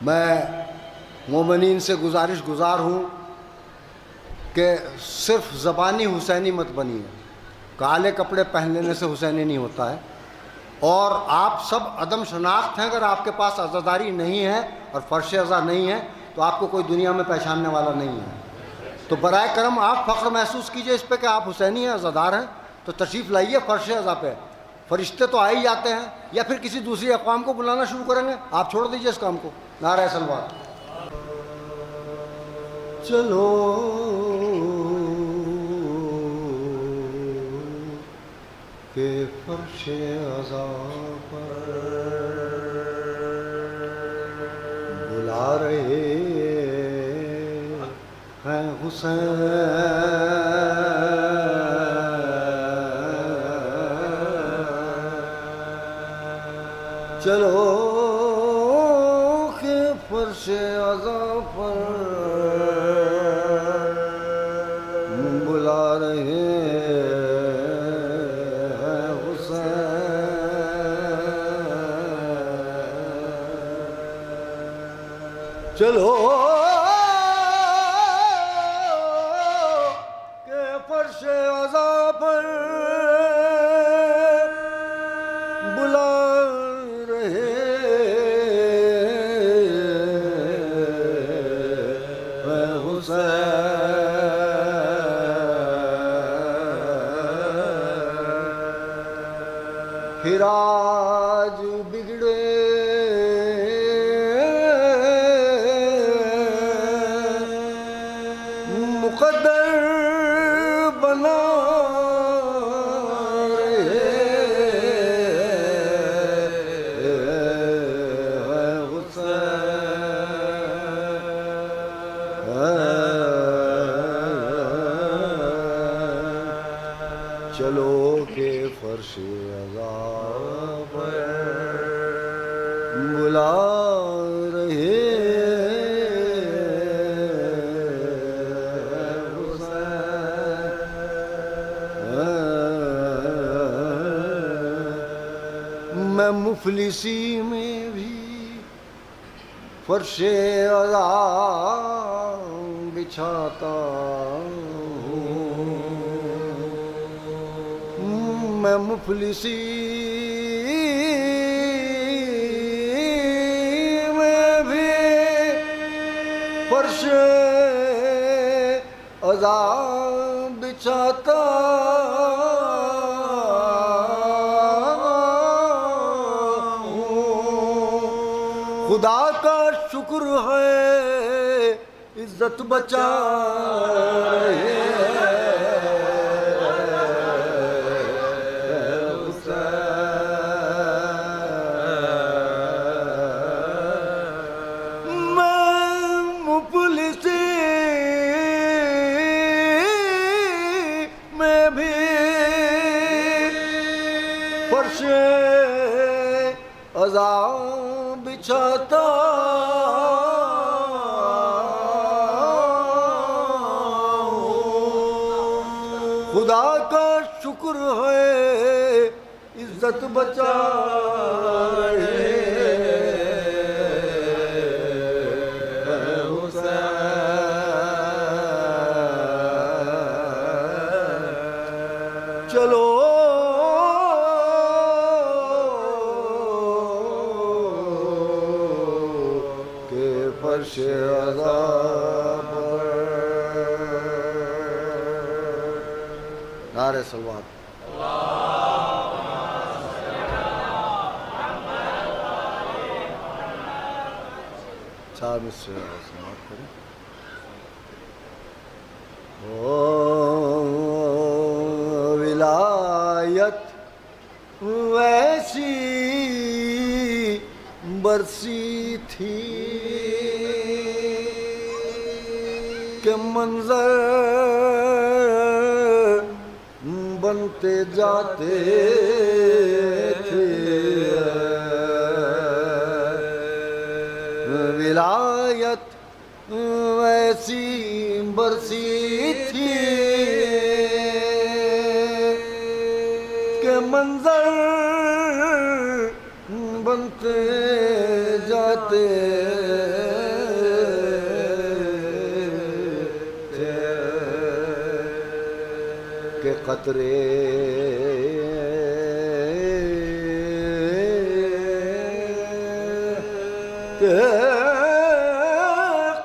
मैं मोमिनीन से गुज़ार हूँ कि सिर्फ ज़बानी हुसैनी मत बनिए। काले कपड़े पहन लेने से हुसैनी नहीं होता है। और आप सब अदम शनाख्त हैं। अगर आपके पास अज़ादारी नहीं है और फ़र्श अज़ा नहीं है तो आपको कोई दुनिया में पहचानने वाला नहीं है। तो बराए करम आप फ़ख्र महसूस कीजिए इस पर कि आप हुसैनी हैं, अज़ादार हैं। तो तशरीफ़ लाइए फ़र्श अज़ा पे। फ़रिश्ते तो आ ही जाते हैं, या फिर किसी दूसरी अक़वाम को बुलाना शुरू करेंगे। आप छोड़ दीजिए इस काम को। नारे सलवात। चलो के फर्श अज़ा पर बुला रहे हैं हुसैन। चलो के फर्श अज़ा पर बुला रहे हैं हुसैन। चलो के फर्श अज़ा पर बुला फिर आज बिगड़े मुक़द्दर बना रहे हैं हुसैन। चलो के फर्श अज़ा पर बुला रहे हुसैन। मैं मुफलिसी में भी फर्श अज़ा बिछाता हूँ। मैं मुफलिसी में भी फर्श अज़ा बिछाता हूँ। खुदा का शुक्र है इज्जत बचा रहे फर्श अज़ा बिछाता हूँ। खुदा का शुक्र है इज्जत बचा रहे हैं हुसैन। चलो फर्श अज़ा पर नारे सलवात। साहब इससे समाप्त करें। ओ विलायत वैसी बरसी थी के मंजर बनते जाते थे। विलायत वैसी बरसी थी के मंजर बनते जाते कतरे के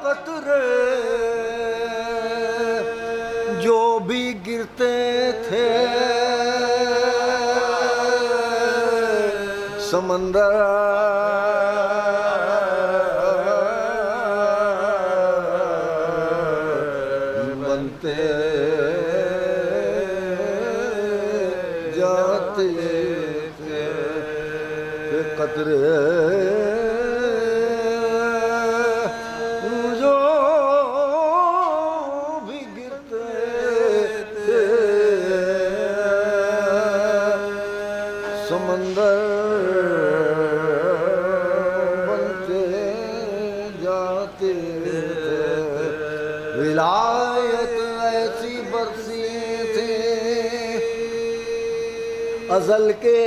कतरे जो भी गिरते थे समंदर बनते जाते थे कतरे जो भी गिरते थे समंदर बनते जाते थे। विलायत ऐसी बरसी थी अज़ल के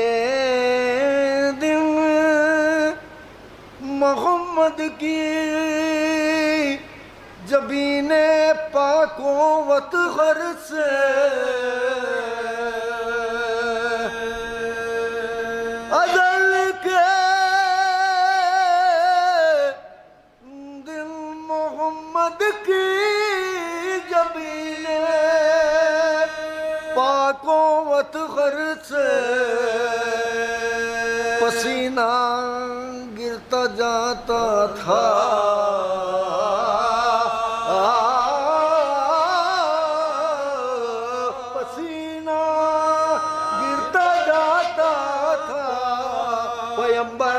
दिन मोहम्मद की जबीने पाको वतगर से अज़ल के दिन मोहम्मद की जबीने पाको वतगर से पसीना गिरता जाता था पसीना गिरता जाता था पैगंबर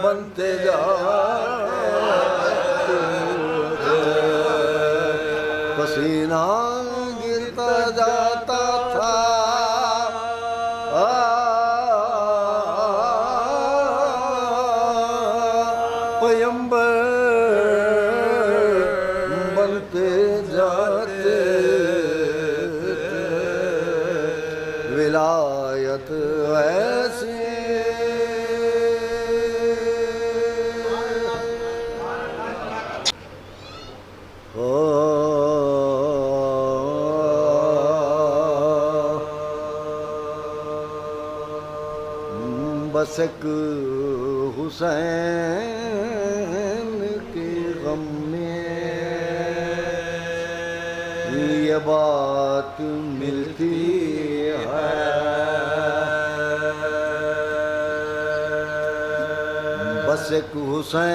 बनते जाते थे पसीना गिरता जाता था पैगंबर बनते जाते थे। विलायत ऐसी बस एक हुसैन के गम में ये बात मिलती है बस एक हुसैन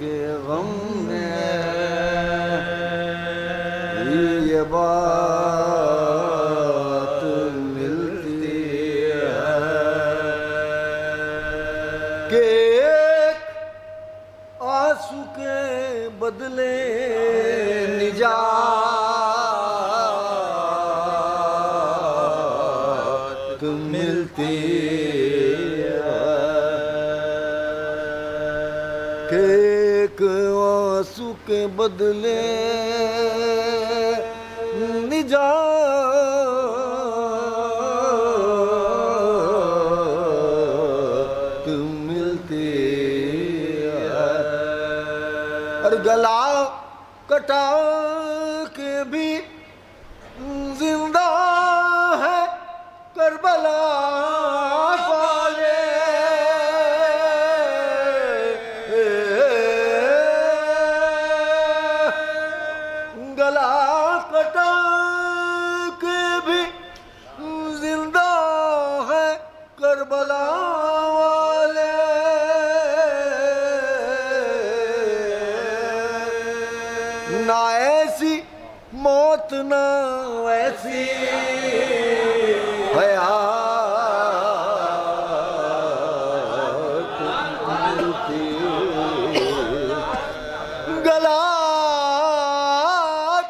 के गम में ये बात मिलती है कि एक आंसू के बदले निजात मिलती है कि एक आंसू के बदले निजात मिलती है और गला कटा के भी जिंदा है करबला वाले गला कटा के भी जिंदा है करबला वाले ना ऐसी मौत ना ऐसी हयात मिलती गला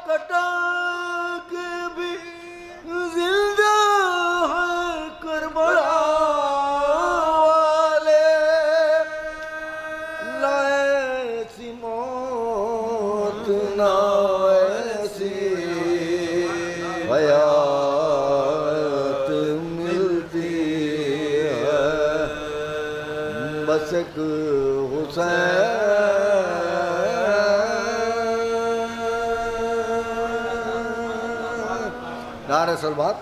कटा के भी जिंदा है करबला वाले ना ऐसी मौत ना ऐसी हयात मिलती है बस एक हुसैन नारे सलवात